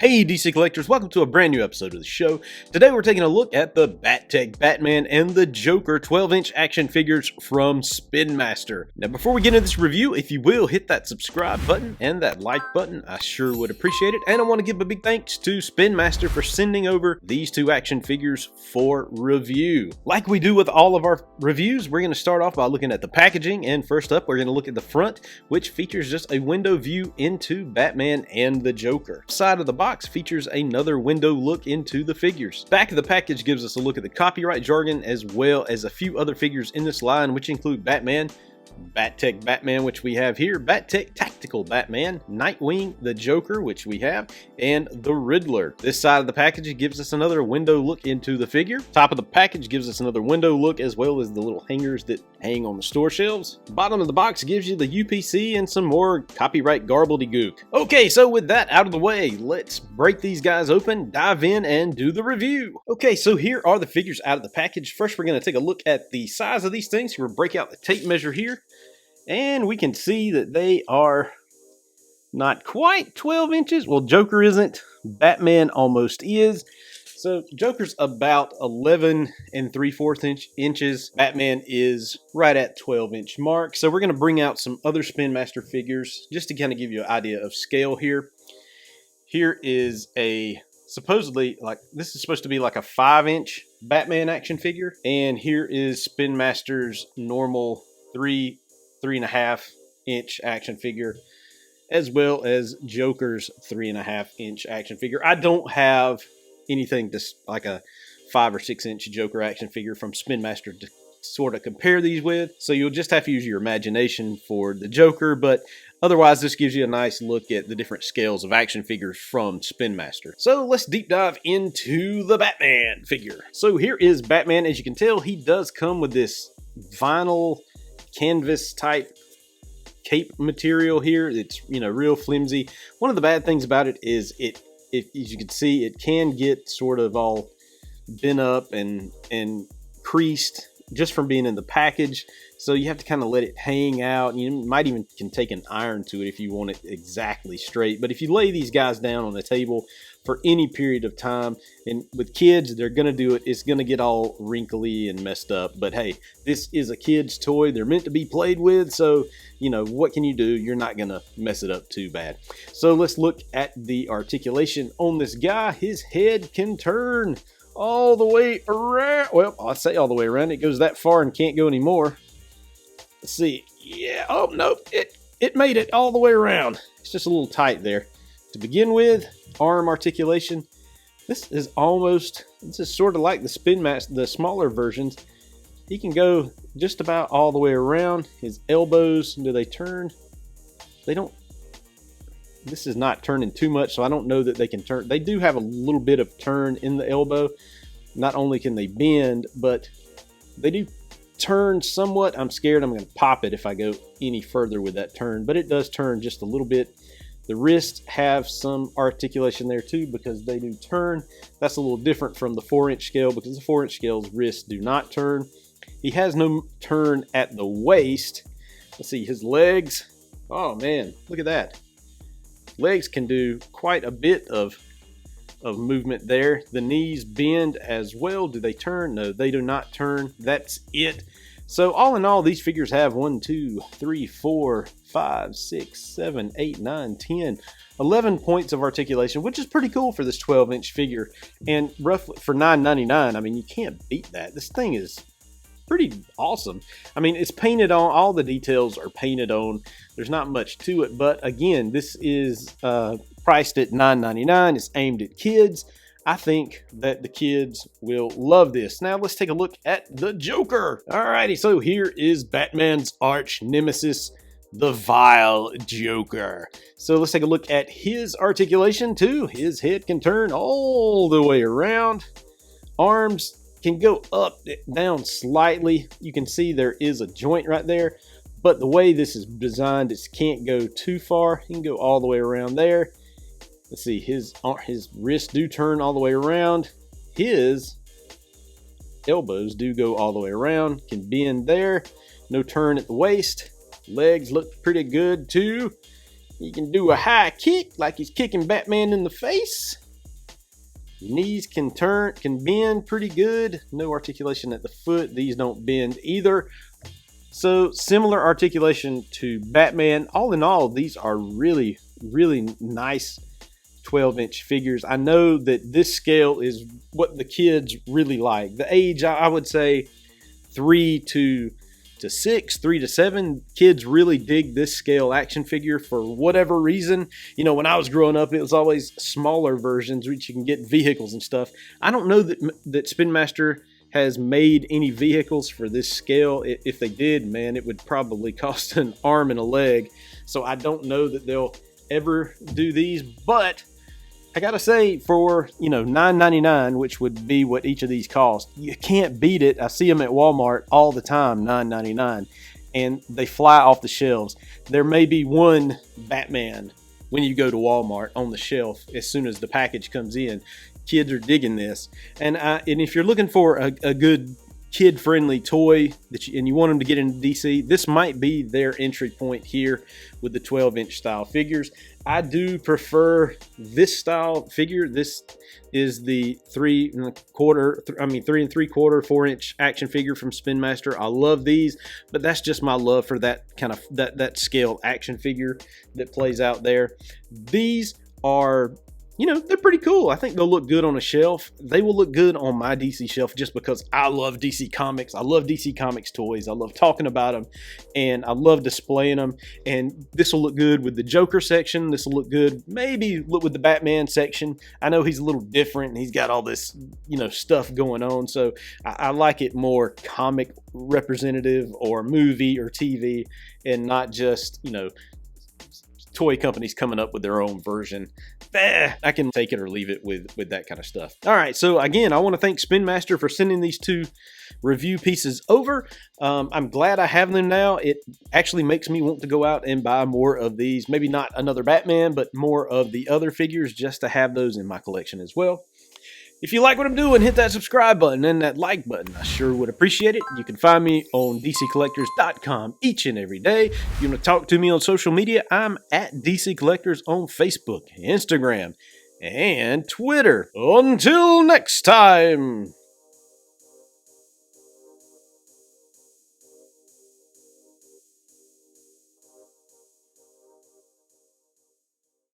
Hey DC Collectors, welcome to a brand new episode of the show. Today we're taking a look at the Bat-Tech Batman and the Joker 12-inch action figures from Spin Master. Now before we get into this review, if you will, hit that subscribe button and that like button. I sure would appreciate it. And I want to give a big thanks to Spin Master for sending over these two action figures for review. Like we do with all of our reviews, we're going to start off by looking at the packaging. And first up, we're going to look at the front, which features just a window view into Batman and the Joker. Side of the box features another window look into the figures. Back of the package gives us a look at the copyright jargon as well as a few other figures in this line, which include Batman, Bat-Tech Batman, which we have here, Bat-Tech Tactical Batman, Nightwing, the Joker, which we have, and the Riddler. This side of the package gives us another window look into the figure. Top of the package gives us another window look as well as the little hangers that hang on the store shelves. Bottom of the box gives you the UPC and some more copyright garbledygook. Okay, so with that out of the way, let's break these guys open, dive in, and do the review. Okay, so here are the figures out of the package. First, we're going to take a look at the size of these things. We'll break out the tape measure here. And we can see that they are not quite 12 inches. Well, Joker isn't. Batman almost is. So Joker's about 11 3/4 inches. Batman is right at 12-inch mark. So we're going to bring out some other Spin Master figures just to kind of give you an idea of scale here. Here is a supposedly, like, this is supposed to be like a 5-inch Batman action figure. And here is Spin Master's normal 3.5-inch action figure, as well as Joker's 3.5-inch action figure. I don't have anything to like a 5 or 6-inch Joker action figure from Spin Master to sort of compare these with, so you'll just have to use your imagination for the Joker, but otherwise this gives you a nice look at the different scales of action figures from Spin Master. So let's deep dive into the Batman figure. So here is Batman. As you can tell, he does come with this vinyl canvas type cape material here. It's, you know, real flimsy. One of the bad things about it is as you can see, it can get sort of all bent up and creased just from being in the package. So you have to kind of let it hang out. You might even can take an iron to it if you want it exactly straight. But if you lay these guys down on the table for any period of time, and with kids, they're going to do it, it's going to get all wrinkly and messed up. But hey, this is a kid's toy. They're meant to be played with. So, you know, what can you do? You're not going to mess it up too bad. So let's look at the articulation on this guy. His head can turn all the way around. Well, I say all the way around. It goes that far and can't go anymore. Let's see. Yeah. Oh, nope. It made it all the way around. It's just a little tight there. To begin with, arm articulation. This is sort of like the Spin Master, the smaller versions. He can go just about all the way around. His elbows, do they turn? They don't. This is not turning too much, so I don't know that they can turn. They do have a little bit of turn in the elbow. Not only can they bend, but they do turn somewhat. I'm scared I'm going to pop it if I go any further with that turn, but it does turn just a little bit. The wrists have some articulation there too because they do turn. That's a little different from the 4-inch scale because the 4-inch scale's wrists do not turn. He has no turn at the waist. Let's see, his legs. Oh man, look at that. Legs can do quite a bit of movement there. The knees bend as well. Do they turn? No, they do not turn. That's it. So all in all, these figures have 1, 2, 3, 4, 5, 6, 7, 8, 9, 10, 11 points of articulation, which is pretty cool for this 12-inch figure. And roughly for $9.99, I mean, you can't beat that. This thing is pretty awesome. I mean, it's painted on. All the details are painted on. There's not much to it, but again, this is priced at $9.99. It's aimed at kids. I think that the kids will love this. Now let's take a look at the Joker. Alrighty, so here is Batman's arch nemesis, the vile Joker. So let's take a look at his articulation too. His head can turn all the way around. Arms can go up, down slightly. You can see there is a joint right there, but the way this is designed, it can't go too far. He can go all the way around there. Let's see, his wrists do turn all the way around. His elbows do go all the way around, can bend there. No turn at the waist. Legs look pretty good too. He can do a high kick like he's kicking Batman in the face. Knees can bend pretty good. No articulation at the foot. These don't bend either. So similar articulation to Batman. All in all, these are really, really nice 12-inch figures. I know that this scale is what the kids really like. The age, I would say 3 to 6, 3 to 7, kids really dig this scale action figure for whatever reason. You know, when I was growing up, it was always smaller versions which you can get vehicles and stuff. I don't know that Spin Master has made any vehicles for this scale. If they did, man, it would probably cost an arm and a leg. So I don't know that they'll ever do these, but I gotta say, for, you know, $9.99, which would be what each of these cost, you can't beat it. I see them at Walmart all the time, $9.99, and they fly off the shelves. There may be one Batman when you go to Walmart on the shelf as soon as the package comes in. Kids are digging this, and if you're looking for a good kid-friendly toy and you want them to get into DC, this might be their entry point here with the 12-inch style figures. I do prefer this style figure. This is the 3 3¾ 4-inch action figure from Spin Master. I love these, but that's just my love for that kind of that scale action figure that plays out there. These are, you know, they're pretty cool. I think they'll look good on a shelf. They will look good on my DC shelf just because I love DC Comics. I love DC Comics toys. I love talking about them, and I love displaying them. And this will look good with the Joker section. This will look good maybe with the Batman section. I know he's a little different, and he's got all this, you know, stuff going on. So I like it more comic representative or movie or TV, and not just, you know, toy companies coming up with their own version. I can take it or leave it with that kind of stuff. All right, so again, I want to thank Spin Master for sending these 2 review pieces over. I'm glad I have them now. It actually makes me want to go out and buy more of these. Maybe not another Batman, but more of the other figures, just to have those in my collection as well. If you like what I'm doing, hit that subscribe button and that like button. I sure would appreciate it. You can find me on DCCollectors.com each and every day. If you want to talk to me on social media, I'm at DCCollectors on Facebook, Instagram, and Twitter. Until next time.